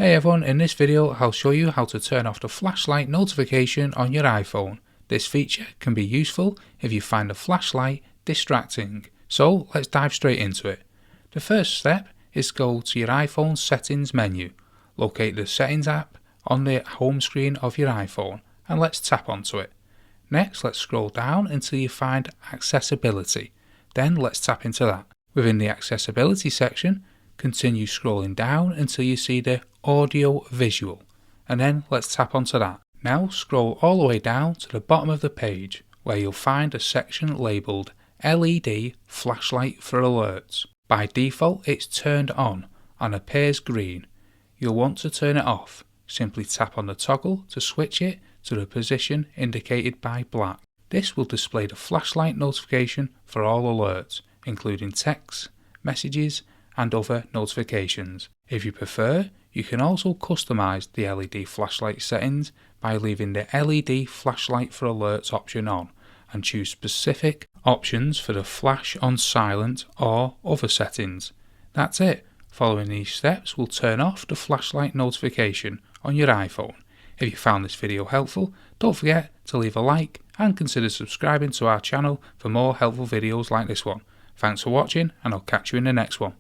Hey everyone, in this video I'll show you how to turn off the flashlight notification on your iPhone. This feature can be useful if you find a flashlight distracting. So let's dive straight into it. The first step is go to your iPhone settings menu. Locate the settings app on the home screen of your iPhone and let's tap onto it. Next, let's scroll down until you find accessibility. Then let's tap into that. Within the accessibility section, continue scrolling down until you see the audio visual, and then let's tap onto that. Now scroll all the way down to the bottom of the page where you'll find a section labelled LED flashlight for alerts. By default it's turned on and appears green. You'll want to turn it off. Simply tap on the toggle to switch it to the position indicated by black. This will display the flashlight notification for all alerts, including texts, messages and other notifications. If you prefer, you can also customize the LED flashlight settings by leaving the LED flashlight for alerts option on and choose specific options for the flash on silent or other settings. That's it. Following these steps will turn off the flashlight notification on your iPhone. If you found this video helpful, don't forget to leave a like and consider subscribing to our channel for more helpful videos like this one. Thanks for watching and I'll catch you in the next one.